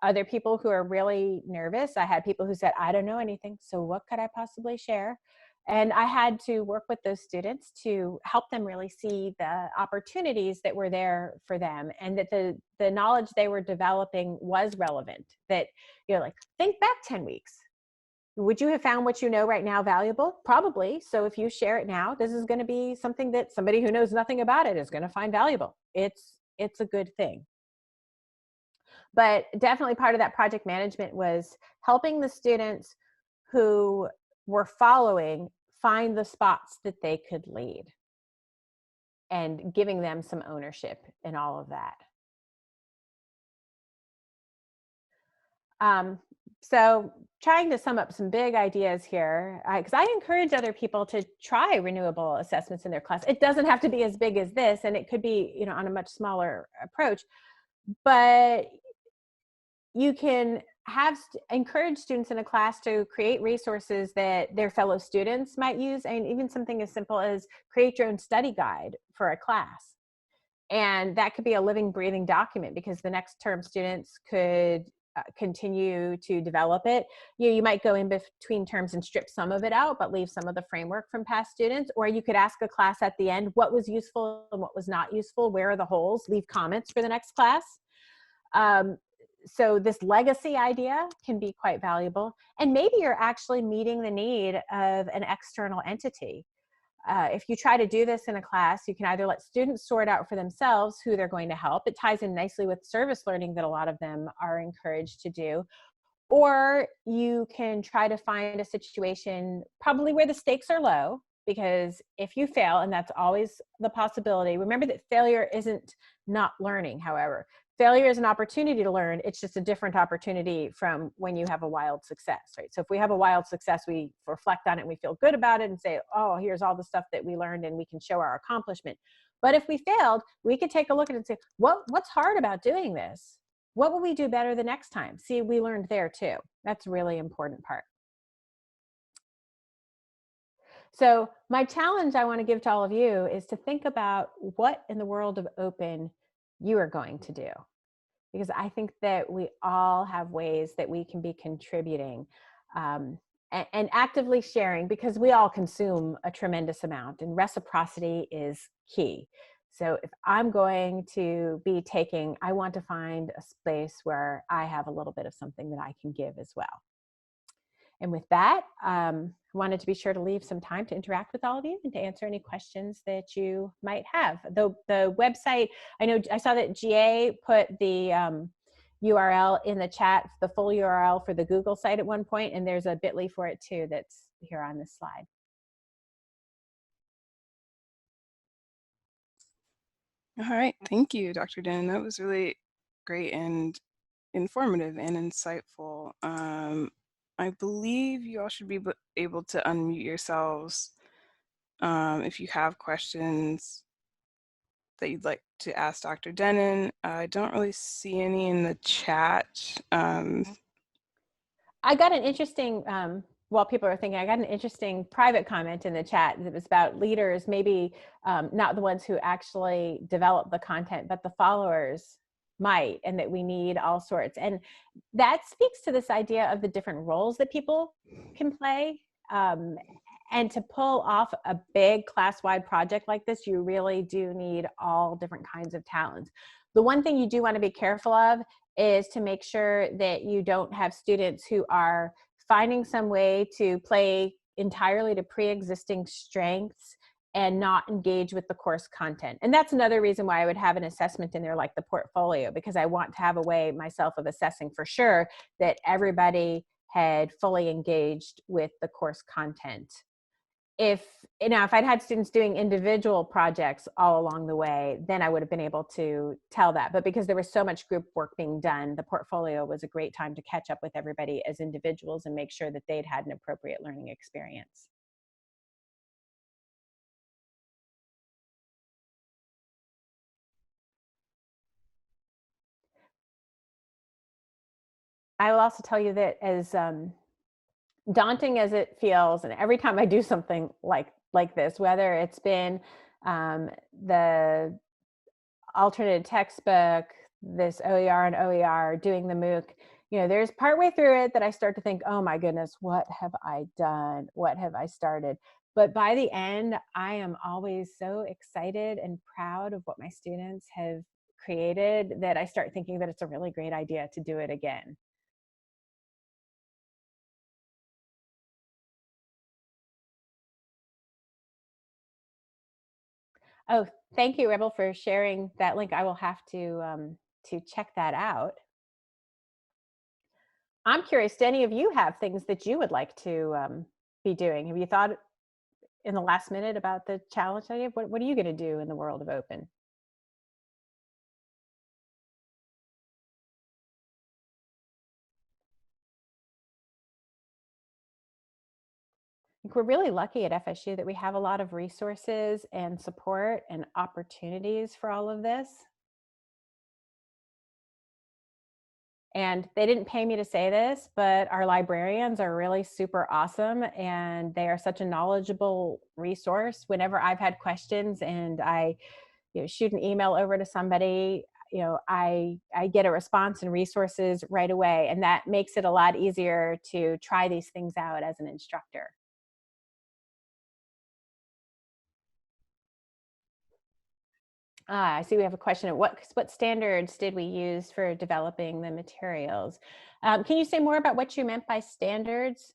Other people who are really nervous. I had people who said, I don't know anything, so what could I possibly share? And I had to work with those students to help them really see the opportunities that were there for them, and that the knowledge they were developing was relevant. That, like, think back 10 weeks. Would you have found what you know right now valuable? Probably. So if you share it now, this is going to be something that somebody who knows nothing about it is going to find valuable. It's a good thing. But definitely part of that project management was helping the students who were following find the spots that they could lead and giving them some ownership in all of that. So trying to sum up some big ideas here, because I encourage other people to try renewable assessments in their class. It doesn't have to be as big as this, and it could be, on a much smaller approach, but you can encourage students in a class to create resources that their fellow students might use, and even something as simple as create your own study guide for a class. And that could be a living, breathing document, because the next term students could continue to develop it. You might go in between terms and strip some of it out, but leave some of the framework from past students. Or you could ask a class at the end, what was useful and what was not useful? Where are the holes? Leave comments for the next class. So this legacy idea can be quite valuable. And maybe you're actually meeting the need of an external entity. If you try to do this in a class, you can either let students sort out for themselves who they're going to help. It ties in nicely with service learning that a lot of them are encouraged to do. Or you can try to find a situation probably where the stakes are low, because if you fail, and that's always the possibility, remember that failure isn't not learning, however. Failure is an opportunity to learn. It's just a different opportunity from when you have a wild success, right? So if we have a wild success, we reflect on it and we feel good about it and say, oh, here's all the stuff that we learned, and we can show our accomplishment. But if we failed, we could take a look at it and say, what's hard about doing this? What will we do better the next time? See, we learned there too. That's a really important part. So my challenge I want to give to all of you is to think about what in the world of open you are going to do. Because I think that we all have ways that we can be contributing and actively sharing, because we all consume a tremendous amount, and reciprocity is key. So if I'm going to be taking, I want to find a space where I have a little bit of something that I can give as well. And with that, I wanted to be sure to leave some time to interact with all of you and to answer any questions that you might have. The website, I saw that GA put the URL in the chat, the full URL for the Google site at one point, and there's a bit.ly for it too that's here on this slide. All right, thank you, Dr. Dennen. That was really great and informative and insightful. I believe you all should be able to unmute yourselves if you have questions that you'd like to ask Dr. Dennen. I don't really see any in the chat. I got an interesting, while people are thinking, I got an interesting private comment in the chat that was about leaders, maybe not the ones who actually develop the content, but the followers might, and that we need all sorts. And that speaks to this idea of the different roles that people can play. And to pull off a big class-wide project like this, you really do need all different kinds of talents. The one thing you do want to be careful of is to make sure that you don't have students who are finding some way to play entirely to pre-existing strengths and not engage with the course content. And that's another reason why I would have an assessment in there like the portfolio, because I want to have a way myself of assessing for sure that everybody had fully engaged with the course content. If I'd had students doing individual projects all along the way, then I would have been able to tell that. But because there was so much group work being done, the portfolio was a great time to catch up with everybody as individuals and make sure that they'd had an appropriate learning experience. I will also tell you that as daunting as it feels, and every time I do something like this, whether it's been the alternative textbook, this OER and OER, doing the MOOC, there's partway through it that I start to think, oh my goodness, what have I done? What have I started? But by the end, I am always so excited and proud of what my students have created that I start thinking that it's a really great idea to do it again. Oh, thank you, Rebel, for sharing that link. I will have to check that out. I'm curious, do any of you have things that you would like to be doing? Have you thought in the last minute about the challenge idea? What are you going to do in the world of open? I think we're really lucky at FSU that we have a lot of resources and support and opportunities for all of this. And they didn't pay me to say this, but our librarians are really super awesome, and they are such a knowledgeable resource. Whenever I've had questions and I shoot an email over to somebody, I get a response and resources right away, and that makes it a lot easier to try these things out as an instructor. I see we have a question. What standards did we use for developing the materials? Can you say more about what you meant by standards?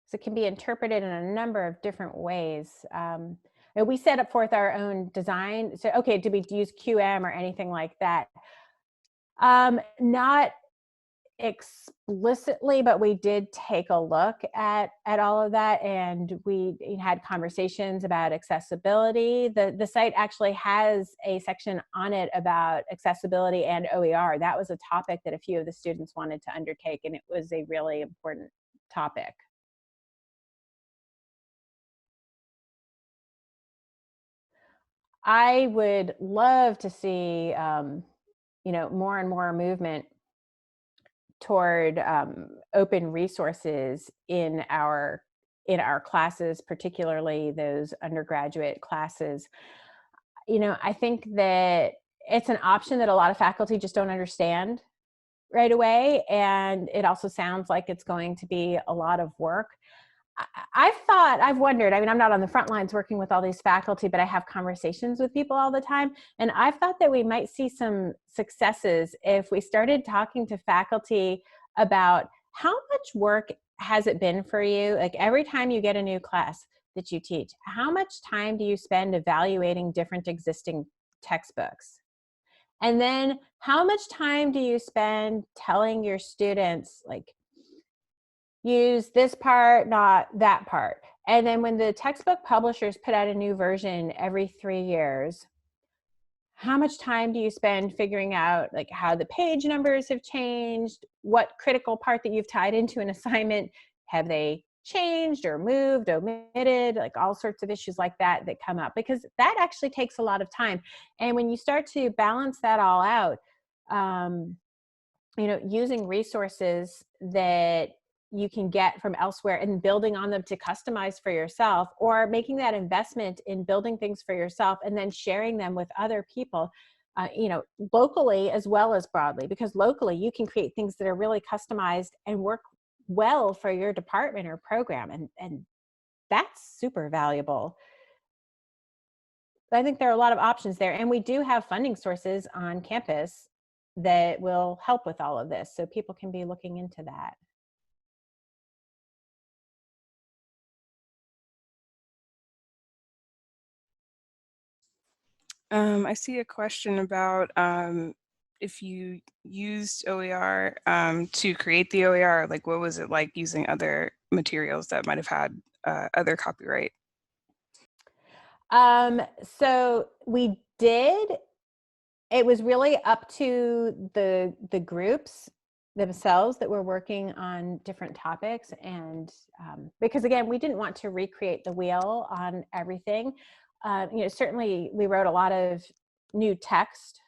So it can be interpreted in a number of different ways. And we set up forth our own design. So, okay, did we use QM or anything like that? Not explicitly, but we did take a look at all of that, and we had conversations about accessibility. The site actually has a section on it about accessibility and OER. That was a topic that a few of the students wanted to undertake, and it was a really important topic. I would love to see more and more movement toward open resources in our classes, particularly those undergraduate classes. I think that it's an option that a lot of faculty just don't understand right away, and it also sounds like it's going to be a lot of work. I've wondered, I mean, I'm not on the front lines working with all these faculty, but I have conversations with people all the time. And I've thought that we might see some successes if we started talking to faculty about how much work has it been for you? Like every time you get a new class that you teach, how much time do you spend evaluating different existing textbooks? And then how much time do you spend telling your students, like, use this part, not that part? And then when the textbook publishers put out a new version every 3 years, how much time do you spend figuring out like how the page numbers have changed? What critical part that you've tied into an assignment have they changed or moved, omitted, like all sorts of issues like that that come up, because that actually takes a lot of time. And when you start to balance that all out, using resources that you can get from elsewhere and building on them to customize for yourself, or making that investment in building things for yourself and then sharing them with other people, locally as well as broadly, because locally you can create things that are really customized and work well for your department or program. And that's super valuable. I think there are a lot of options there, and we do have funding sources on campus that will help with all of this. So people can be looking into that. I see a question about if you used OER to create the OER, like what was it like using other materials that might have had other copyright? So we did. It was really up to the groups themselves that were working on different topics, and because again, we didn't want to recreate the wheel on everything. Certainly we wrote a lot of new text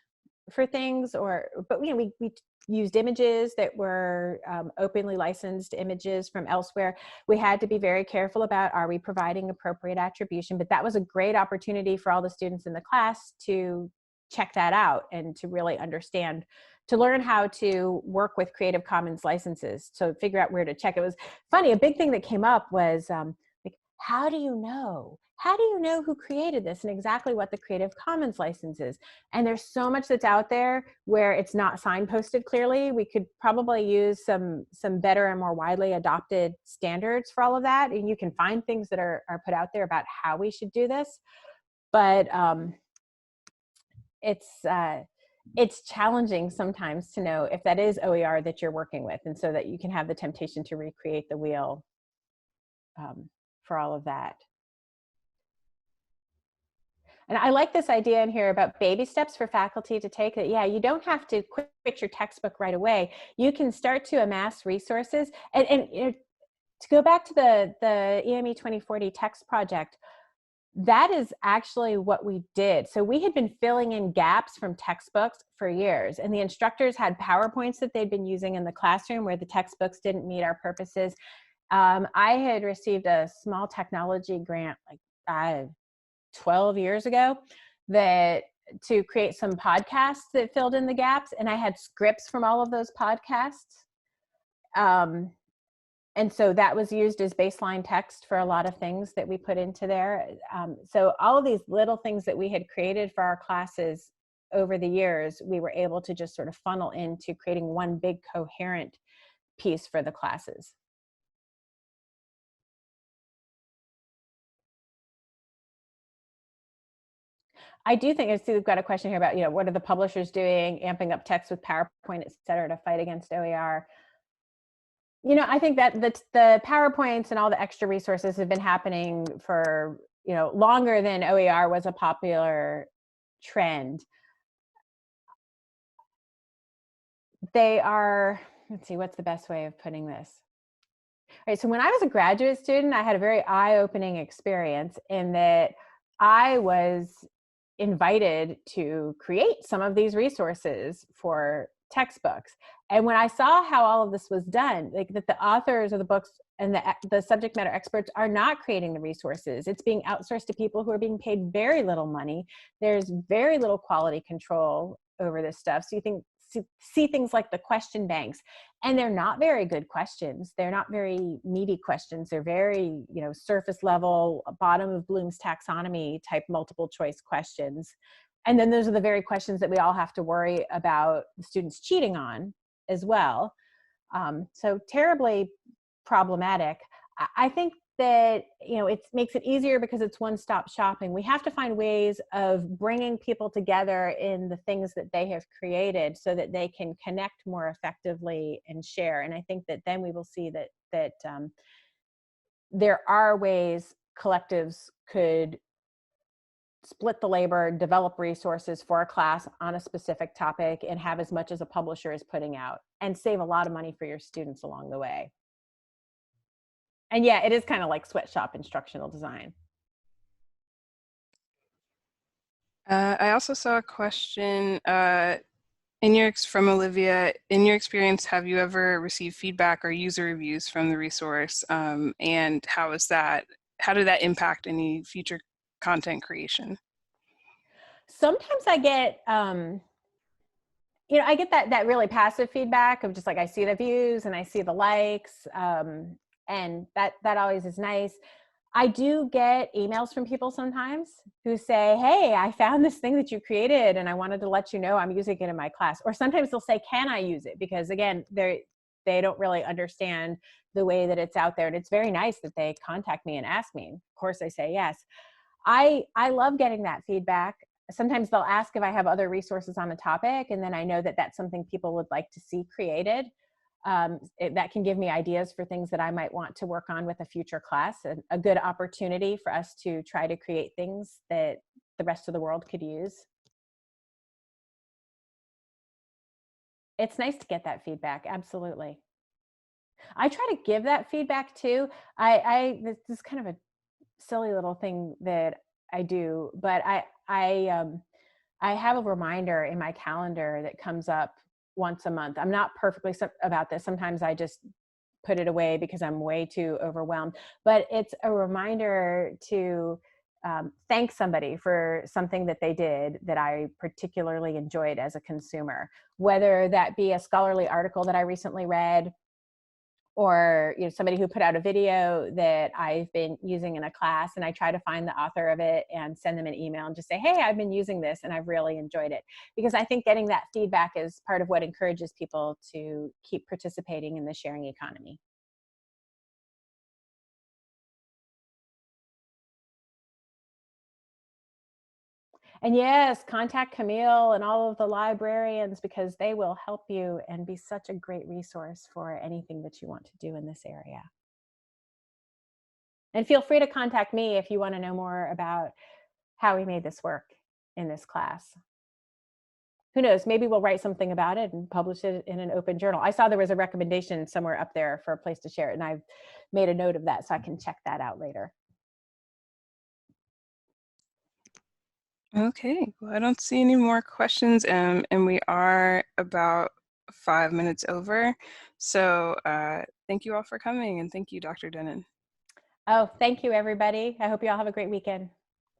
for things, but you know, we used images that were openly licensed images from elsewhere. We had to be very careful about, are we providing appropriate attribution? But that was a great opportunity for all the students in the class to check that out and to really understand, to learn how to work with Creative Commons licenses, so figure out where to check. It was funny, a big thing that came up was like, how do you know? How do you know who created this and exactly what the Creative Commons license is? And there's so much that's out there where it's not signposted clearly. We could probably use some better and more widely adopted standards for all of that. And you can find things that are put out there about how we should do this. But it's challenging sometimes to know if that is OER that you're working with, and so that you can have the temptation to recreate the wheel for all of that. And I like this idea in here about baby steps for faculty to take, that, yeah, you don't have to quit your textbook right away. You can start to amass resources. And you know, to go back to the EME 2040 text project, that is actually what we did. So we had been filling in gaps from textbooks for years, and the instructors had PowerPoints that they'd been using in the classroom where the textbooks didn't meet our purposes. I had received a small technology grant like 12 years ago to create some podcasts that filled in the gaps, and I had scripts from all of those podcasts. And so that was used as baseline text for a lot of things that we put into there. So all of these little things that we had created for our classes over the years, we were able to just sort of funnel into creating one big coherent piece for the classes. I do think, I see we've got a question here about, you know, what are the publishers doing, amping up text with PowerPoint, et cetera, to fight against OER. You know, I think that the PowerPoints and all the extra resources have been happening for, you know, longer than OER was a popular trend. They are, let's see, what's the best way of putting this? All right, so when I was a graduate student, I had a very eye-opening experience in that I was invited to create some of these resources for textbooks. And when I saw how all of this was done, like that the authors of the books and the subject matter experts are not creating the resources. It's being outsourced to people who are being paid very little money. There's very little quality control over this stuff. So you see things like the question banks, and they're not very good questions. They're not very meaty questions. They're very, you know, surface level, bottom of Bloom's taxonomy type multiple choice questions. And then those are the very questions that we all have to worry about the students cheating on as well. So terribly problematic. I think that, you know, it makes it easier because it's one-stop shopping. We have to find ways of bringing people together in the things that they have created so that they can connect more effectively and share. And I think that then we will see that there are ways collectives could split the labor, develop resources for a class on a specific topic, and have as much as a publisher is putting out, and save a lot of money for your students along the way. And yeah, it is kind of like sweatshop instructional design. I also saw a question from Olivia. In your experience, have you ever received feedback or user reviews from the resource? And how did that impact any future content creation? Sometimes I get, you know, I get that really passive feedback of just like, I see the views and I see the likes, and that always is nice. I do get emails from people sometimes who say, hey, I found this thing that you created and I wanted to let you know I'm using it in my class. Or sometimes they'll say, can I use it? Because again, they don't really understand the way that it's out there. And it's very nice that they contact me and ask me. Of course I say yes. I love getting that feedback. Sometimes they'll ask if I have other resources on the topic, and then I know that that's something people would like to see created. That can give me ideas for things that I might want to work on with a future class, and a good opportunity for us to try to create things that the rest of the world could use. It's nice to get that feedback, absolutely. I try to give that feedback too. This is kind of a silly little thing that I do, but I I have a reminder in my calendar that comes up once a month. I'm not perfectly about this. Sometimes I just put it away because I'm way too overwhelmed, but it's a reminder to thank somebody for something that they did that I particularly enjoyed as a consumer, whether that be a scholarly article that I recently read, or somebody who put out a video that I've been using in a class, and I try to find the author of it and send them an email and just say, hey, I've been using this and I've really enjoyed it. Because I think getting that feedback is part of what encourages people to keep participating in the sharing economy. And yes, contact Camille and all of the librarians, because they will help you and be such a great resource for anything that you want to do in this area. And feel free to contact me if you want to know more about how we made this work in this class. Who knows, maybe we'll write something about it and publish it in an open journal. I saw there was a recommendation somewhere up there for a place to share it, and I've made a note of that so I can check that out later. Okay, well, I don't see any more questions, and we are about 5 minutes over. So thank you all for coming, and thank you, Dr. Dennen. Oh, thank you, everybody. I hope you all have a great weekend.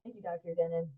Thank you, Dr. Dennen.